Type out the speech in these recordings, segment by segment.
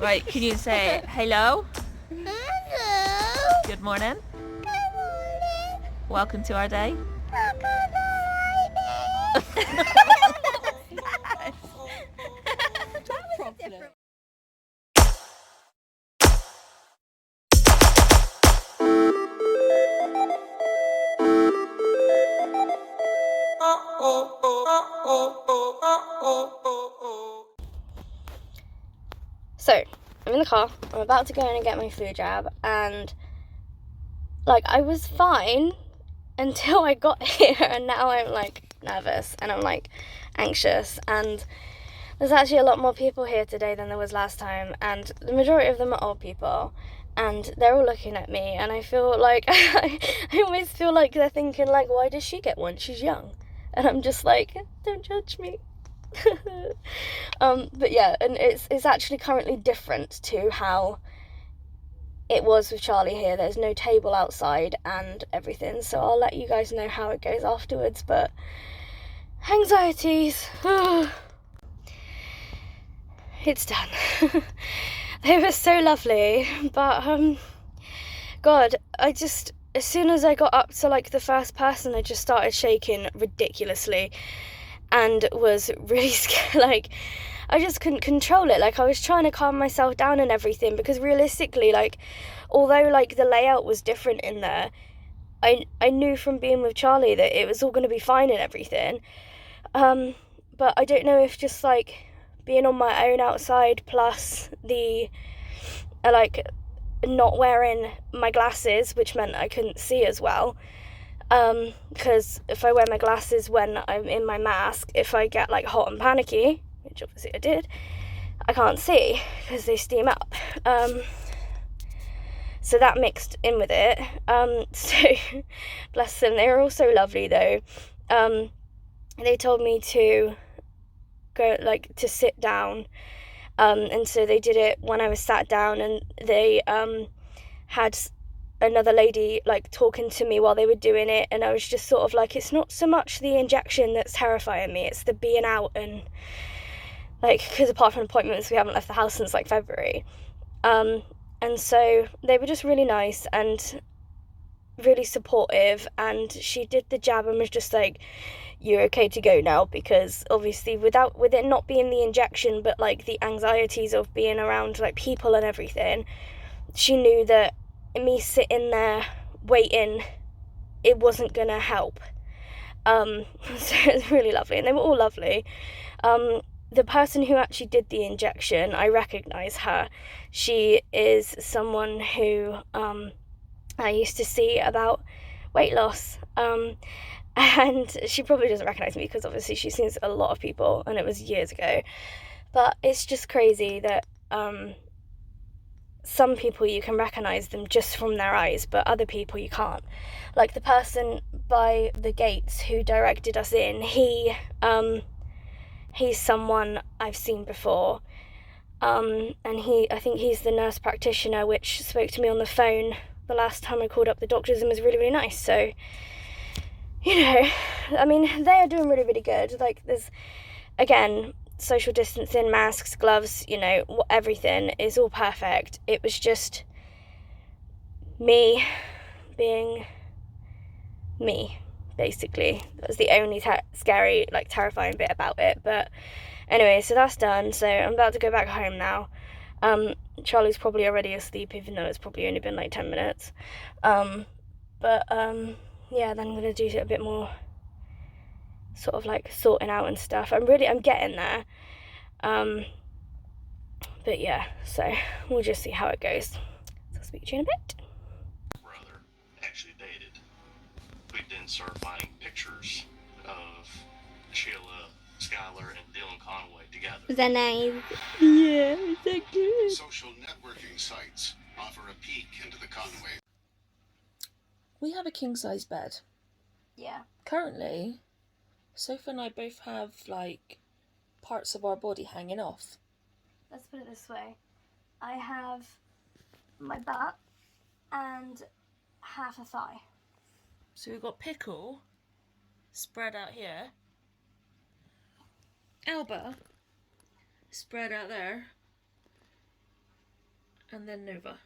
Right, can you say hello? Hello. Good morning. Good morning. Welcome to our day. So, I'm in the car, I'm about to go in and get my flu jab, and like I was fine until I got here, and now I'm like nervous and I'm like anxious, and there's actually a lot more people here today than there was last time, and the majority of them are old people, and they're all looking at me, and I feel like I always feel like they're thinking like, why does she get one? She's young. And I'm just like, don't judge me. But yeah, and it's actually currently different to how it was with Charlie here. There's no table outside and everything, so I'll let you guys know how it goes afterwards. But anxieties, it's done. They were so lovely, but God, as soon as I got up to like the first person, I just started shaking ridiculously and was really scared. Like, I just couldn't control it. Like, I was trying to calm myself down and everything, because realistically, like, although like the layout was different in there, I knew from being with Charlie that it was all going to be fine and everything. But I don't know if just like being on my own outside, plus the like not wearing my glasses, which meant I couldn't see as well, because if I wear my glasses when I'm in my mask, if I get like hot and panicky, which obviously I did, I can't see because they steam up. So that mixed in with it. So bless them, they were all so lovely though. They told me to go, like, to sit down, and so they did it when I was sat down, and they had another lady like talking to me while they were doing it, and I was just sort of like, it's not so much the injection that's terrifying me, it's the being out, and like, because apart from appointments we haven't left the house since like February, and so they were just really nice and really supportive, and she did the jab and was just like, you're okay to go now, because obviously with it not being the injection but like the anxieties of being around like people and everything, she knew that me sitting there waiting, it wasn't gonna help. So it was really lovely, and they were all lovely. The person who actually did the injection, I recognise her. She is someone who I used to see about weight loss, and she probably doesn't recognise me because obviously she sees a lot of people and it was years ago, but it's just crazy that some people you can recognise them just from their eyes, but other people you can't. Like the person by the gates who directed us in, he's someone I've seen before, and I think he's the nurse practitioner which spoke to me on the phone the last time I called up the doctors, and was really, really nice. So, you know, I mean, they are doing really, really good. Like, there's, again, social distancing, masks, gloves, you know, everything is all perfect. It was just me being me, basically. That was the only scary, like, terrifying bit about it. But anyway, so that's done. So I'm about to go back home now. Charlie's probably already asleep, even though it's probably only been like 10 minutes. Yeah, then I'm gonna do a bit more sort of like sorting out and stuff. I'm getting there. But yeah, so we'll just see how it goes. So I'll speak to you in a bit. Brother actually dated. We then started finding pictures of Sheila, Skylar, and Dylan Conway together. Is that nice? Yeah, is that good? Social networking sites offer a peek into the Conway. We have a king-size bed. Yeah. Currently, Sophie and I both have, like, parts of our body hanging off. Let's put it this way. I have my butt and half a thigh. So we've got Pickle spread out here, Elba spread out there, and then Nova.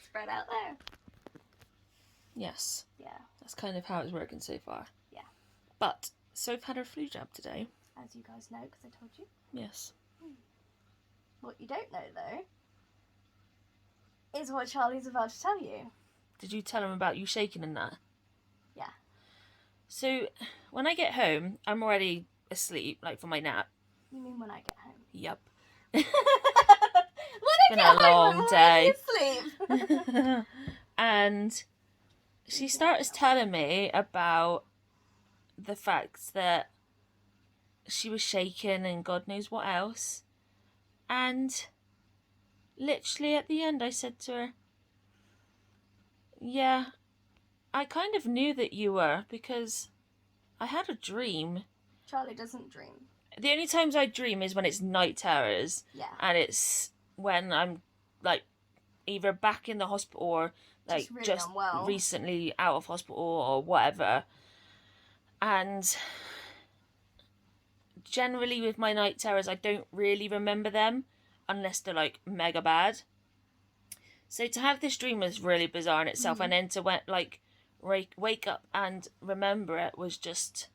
Spread out there. Yes. Yeah. That's kind of how it's working so far. Yeah. But Soph had her flu jab today. As you guys know, because I told you. Yes. What you don't know, though, is what Charlie's about to tell you. Did you tell him about you shaking and that? Yeah. So, when I get home, I'm already asleep, like for my nap. You mean when I get home? Yep. When Been a long day. Asleep. And she starts telling me about the fact that she was shaking and God knows what else. And literally at the end I said to her, yeah, I kind of knew that you were because I had a dream. Charlie doesn't dream. The only times I dream is when it's night terrors. Yeah. And it's when I'm like either back in the hospital or like just unwell. Recently out of hospital or whatever. And generally with my night terrors, I don't really remember them unless they're like mega bad. So to have this dream was really bizarre in itself, and then to wake up and remember it was just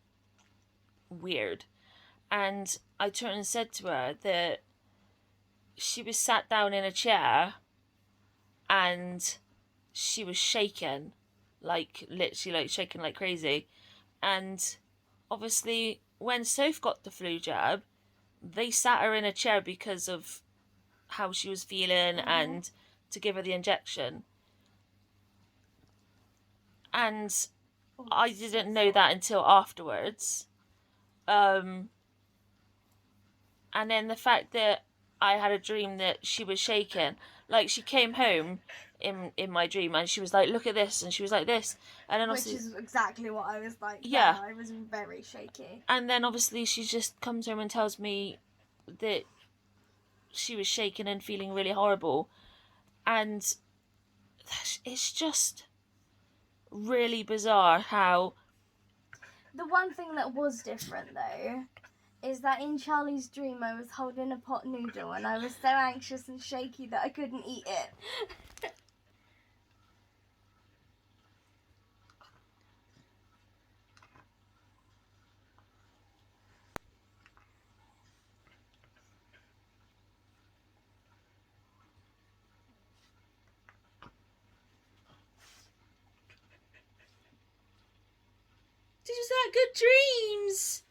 weird. And I turned and said to her that she was sat down in a chair and she was shaking, like literally like shaking like crazy. And obviously when Soph got the flu jab, they sat her in a chair because of how she was feeling and to give her the injection. And I didn't know that until afterwards. And then the fact that I had a dream that she was shaking, like she came home in my dream and she was like, look at this, and she was like this, and then Which is exactly what I was like. Yeah. I was very shaky. And then obviously she just comes home and tells me that she was shaking and feeling really horrible, and it's just really bizarre how. The one thing that was different though is that in Charlie's dream I was holding a pot noodle and I was so anxious and shaky that I couldn't eat it. Did you have good dreams?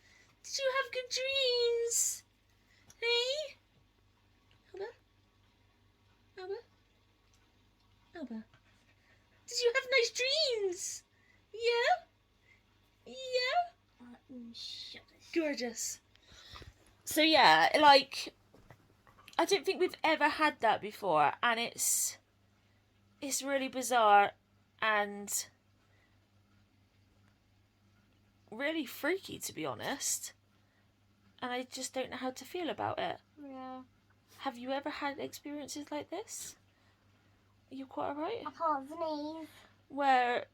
Did you have good dreams? Hey? Alba? Did you have nice dreams? Yeah? Gorgeous. So yeah, like, I don't think we've ever had that before, and it's really bizarre and really freaky, to be honest, and I just don't know how to feel about it. Yeah. Have you ever had experiences like this? Are you quite alright? I can't sneeze. Where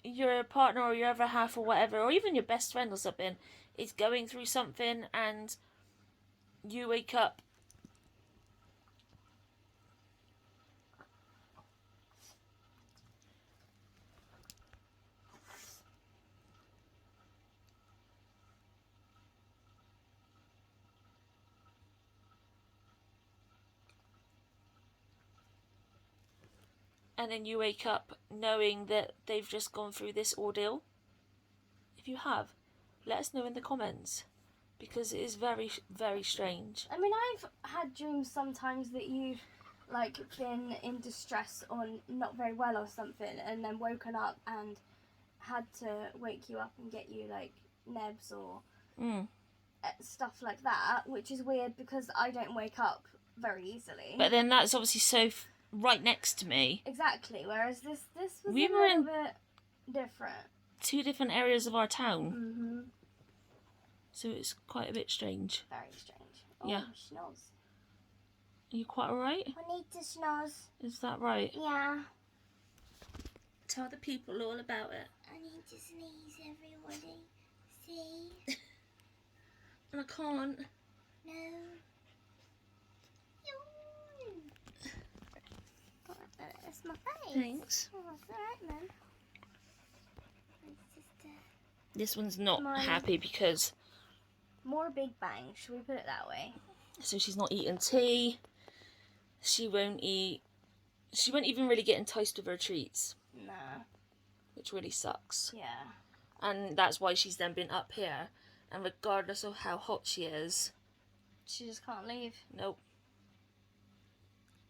your partner or your other half or whatever, or even your best friend or something, is going through something and you wake up and then you wake up knowing that they've just gone through this ordeal. If you have, let us know in the comments, because it is very, very strange. I mean, I've had dreams sometimes that you've like been in distress or not very well or something, and then woken up and had to wake you up and get you like nebs or stuff like that, which is weird because I don't wake up very easily. But then that's obviously so right next to me. Exactly. Whereas this was We a were little in bit different. 2 different areas of our town, Mm-hmm. so it's quite a bit strange. Very strange. Oh, Yeah. Schnoz. Are you quite alright? I need to schnoz. Is that right? Yeah. Tell the people all about it. I need to sneeze, everybody. See? And I can't. No. my face. Thanks. Oh, that's alright, man. This one's not Mine. happy because More Big Bang, should we put it that way? so she's not eating tea. She won't even really get enticed with her treats, Nah. which really sucks. Yeah. And that's why she's then been up here. And regardless of how hot she is, She just can't leave. nope.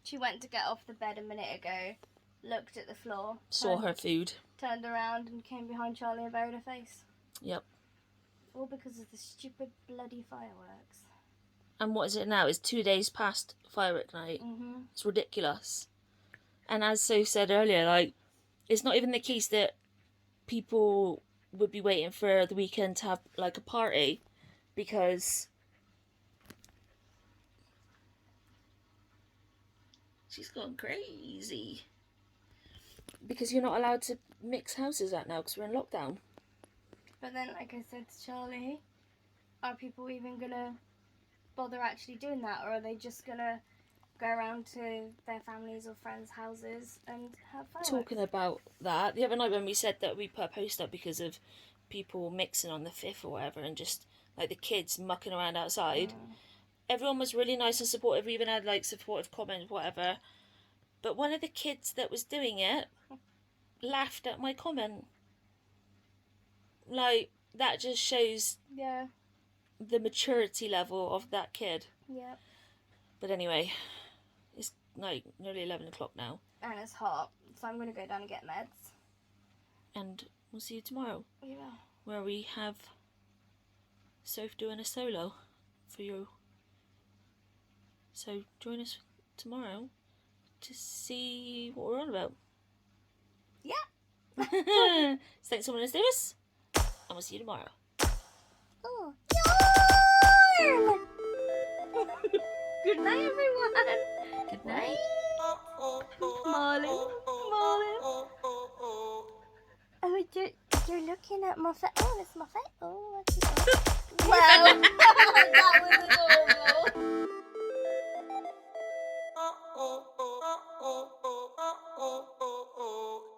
She went to get off the bed a minute ago, looked at the floor, Saw her food. turned around and came behind Charlie and buried her face. Yep. All because of the stupid bloody fireworks. And what is it now? It's 2 days past firework night. Mm-hmm. It's ridiculous. And as So said earlier, like, it's not even the case that people would be waiting for the weekend to have, like, a party, because she's gone crazy. Because you're not allowed to mix houses out now because we're in lockdown. But then, like I said to Charlie, are people even gonna bother actually doing that, or are they just gonna go around to their families or friends' houses and have fireworks? Talking about that, the other night when we said that we put a post up because of people mixing on the 5th or whatever, and just like the kids mucking around outside, everyone was really nice and supportive. We even had like supportive comments, whatever. But one of the kids that was doing it laughed at my comment. Like, that just shows Yeah. the maturity level of that kid. Yeah. But anyway, it's like nearly 11 o'clock now. And it's hot, so I'm gonna go down and get meds. And we'll see you tomorrow, Yeah. where we have Soph doing a solo for you. So join us tomorrow to see what we're on about. Yeah. Thanks someone to us, and we'll see you tomorrow. Oh, yarn! Good night, everyone. Good night. Molly. Oh, you're looking at my face. Oh, it's my face. Oh, well, that was adorable. Oh, oh, oh, oh, oh.